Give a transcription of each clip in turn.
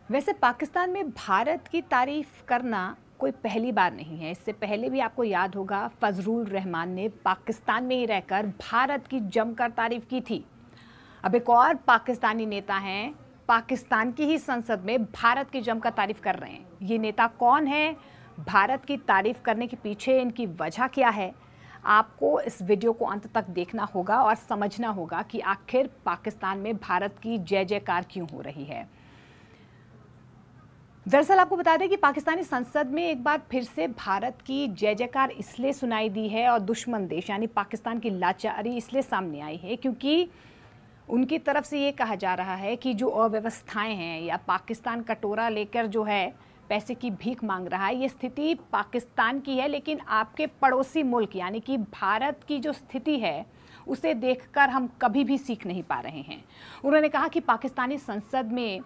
वैसे पाकिस्तान में भारत की तारीफ करना कोई पहली बार नहीं है। इससे पहले भी आपको याद होगा, फजलुर रहमान ने पाकिस्तान में ही रहकर भारत की जमकर तारीफ की थी। अब एक और पाकिस्तानी नेता हैं, पाकिस्तान की ही संसद में भारत की जमकर तारीफ कर रहे हैं। ये नेता कौन है? भारत की तारीफ करने के पीछे इनकी वजह क्या है? आपको इस वीडियो को अंत तक देखना होगा और समझना होगा कि आखिर पाकिस्तान में भारत की जय जयकार क्यों हो रही है। दरअसल आपको बता दें कि पाकिस्तानी संसद में एक बार फिर से भारत की जय जयकार इसलिए सुनाई दी है और दुश्मन देश यानी पाकिस्तान की लाचारी इसलिए सामने आई है क्योंकि उनकी तरफ से ये कहा जा रहा है कि जो अव्यवस्थाएं हैं या पाकिस्तान कटोरा लेकर जो है पैसे की भीख मांग रहा है, ये स्थिति पाकिस्तान की है, लेकिन आपके पड़ोसी मुल्क यानी कि भारत की जो स्थिति है उसे देखकर हम कभी भी सीख नहीं पा रहे हैं। उन्होंने कहा कि पाकिस्तानी संसद में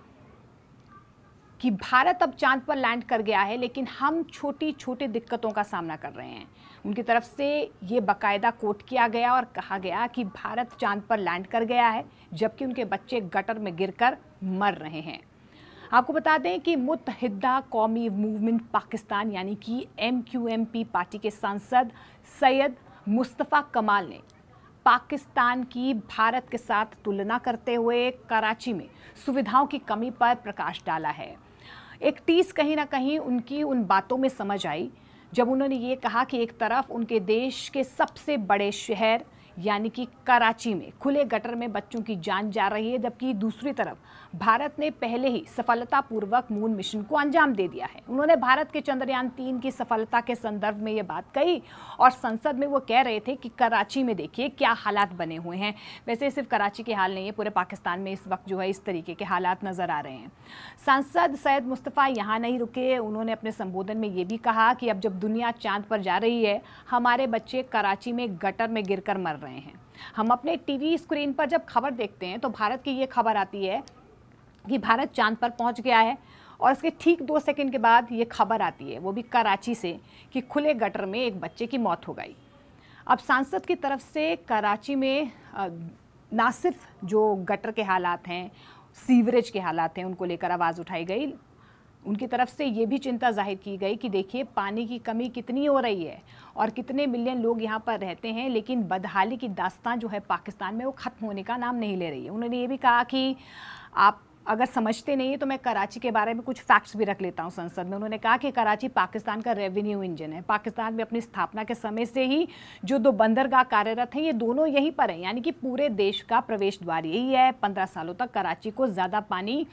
कि भारत अब चांद पर लैंड कर गया है, लेकिन हम छोटी छोटी दिक्कतों का सामना कर रहे हैं। उनकी तरफ से ये बाकायदा कोट किया गया और कहा गया कि भारत चांद पर लैंड कर गया है, जबकि उनके बच्चे गटर में गिरकर मर रहे हैं। आपको बता दें कि मुत्तहिदा कौमी मूवमेंट पाकिस्तान यानी कि MQMP पार्टी के सांसद सैयद मुस्तफ़ा कमाल ने पाकिस्तान की भारत के साथ तुलना करते हुए कराची में सुविधाओं की कमी पर प्रकाश डाला है। एक टीस कहीं ना कहीं उनकी उन बातों में समझ आई जब उन्होंने ये कहा कि एक तरफ उनके देश के सबसे बड़े शहर यानी कि कराची में खुले गटर में बच्चों की जान जा रही है, जबकि दूसरी तरफ भारत ने पहले ही सफलतापूर्वक मून मिशन को अंजाम दे दिया है। उन्होंने भारत के चंद्रयान 3 की सफलता के संदर्भ में ये बात कही और संसद में वो कह रहे थे कि कराची में देखिए क्या हालात बने हुए हैं। वैसे सिर्फ कराची के हाल नहीं है, पूरे पाकिस्तान में इस वक्त जो है इस तरीके के हालात नज़र आ रहे हैं। सांसद सैयद मुस्तफ़ा यहाँ नहीं रुके, उन्होंने अपने संबोधन में ये भी कहा कि अब जब दुनिया चांद पर जा रही है, हमारे बच्चे कराची में गटर में गिरकर मर रहे हैं। हम अपने टीवी स्क्रीन पर जब खबर देखते हैं तो भारत की ये खबर आती है कि भारत चांद पर पहुंच गया है और इसके ठीक 2 सेकंड के बाद ये खबर आती है, वो भी कराची से, कि खुले गटर में एक बच्चे की मौत हो गई। अब सांसद की तरफ से कराची में ना सिर्फ जो गटर के हालात हैं, सीवरेज के हालात हैं, उनको लेकर आवाज़ उठाई गई, उनकी तरफ से ये भी चिंता जाहिर की गई कि देखिए पानी की कमी कितनी हो रही है और कितने मिलियन लोग यहाँ पर रहते हैं, लेकिन बदहाली की दास्तान जो है पाकिस्तान में वो ख़त्म होने का नाम नहीं ले रही है। उन्होंने ये भी कहा कि आप अगर समझते नहीं है तो मैं कराची के बारे में कुछ फैक्ट्स भी रख लेता हूँ संसद में। उन्होंने कहा कि कराची पाकिस्तान का रेवेन्यू इंजन है। पाकिस्तान में अपनी स्थापना के समय से ही जो 2 बंदरगाह कार्यरत हैं, ये दोनों यहीं पर हैं, यानी कि पूरे देश का प्रवेश द्वार यही है। 15 सालों तक कराची को ज़्यादा पानी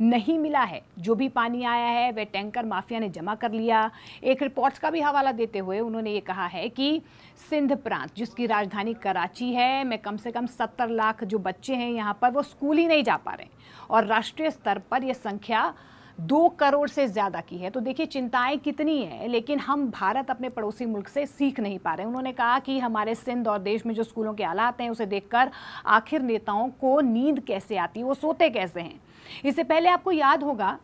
नहीं मिला है। जो भी पानी आया है वह टैंकर माफिया ने जमा कर लिया। एक रिपोर्ट्स का भी हवाला देते हुए उन्होंने ये कहा है कि सिंध प्रांत जिसकी राजधानी कराची है में कम से कम 70 लाख जो बच्चे हैं यहाँ पर वो स्कूल ही नहीं जा पा रहे और राष्ट्रीय स्तर पर यह संख्या 2 करोड़ से ज़्यादा की है। तो देखिए चिंताएं कितनी है, लेकिन हम भारत अपने पड़ोसी मुल्क से सीख नहीं पा रहे। उन्होंने कहा कि हमारे सिंध और देश में जो स्कूलों के हालात हैं उसे देखकर आखिर नेताओं को नींद कैसे आती है, वो सोते कैसे हैं। इससे पहले आपको याद होगा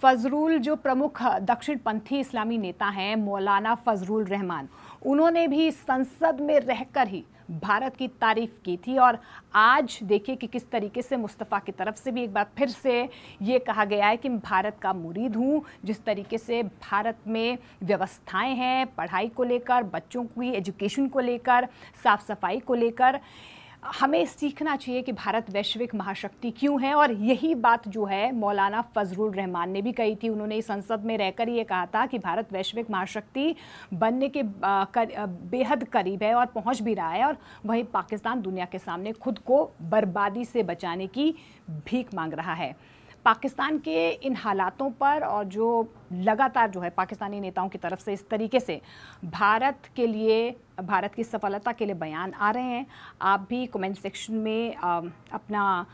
फजलुल जो प्रमुख दक्षिणपंथी इस्लामी नेता हैं मौलाना फजलुर रहमान, उन्होंने भी संसद में रहकर ही भारत की तारीफ की थी। और आज देखिए कि किस तरीके से मुस्तफ़ा की तरफ से भी एक बार फिर से ये कहा गया है कि मैं भारत का मुरीद हूँ। जिस तरीके से भारत में व्यवस्थाएं हैं पढ़ाई को लेकर, बच्चों की एजुकेशन को लेकर, साफ़ सफाई को लेकर, हमें सीखना चाहिए कि भारत वैश्विक महाशक्ति क्यों है। और यही बात जो है मौलाना फजलुर रहमान ने भी कही थी। उन्होंने इस संसद में रहकर ये कहा था कि भारत वैश्विक महाशक्ति बनने के बेहद करीब है और पहुंच भी रहा है, और वहीं पाकिस्तान दुनिया के सामने खुद को बर्बादी से बचाने की भीख मांग रहा है। पाकिस्तान के इन हालातों पर और जो लगातार जो है पाकिस्तानी नेताओं की तरफ से इस तरीके से भारत के लिए, भारत की सफलता के लिए बयान आ रहे हैं, आप भी कमेंट सेक्शन में अपना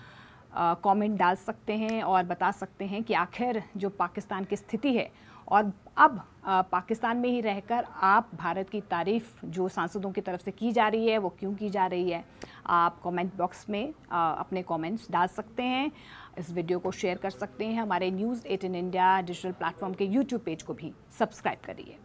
कमेंट डाल सकते हैं और बता सकते हैं कि आखिर जो पाकिस्तान की स्थिति है और अब पाकिस्तान में ही रहकर आप भारत की तारीफ़ जो सांसदों की तरफ से की जा रही है वो क्यों की जा रही है, आप कमेंट बॉक्स में अपने कमेंट्स डाल सकते हैं। इस वीडियो को शेयर कर सकते हैं। हमारे न्यूज़ 18 इंडिया डिजिटल प्लेटफॉर्म के यूट्यूब पेज को भी सब्सक्राइब करिए।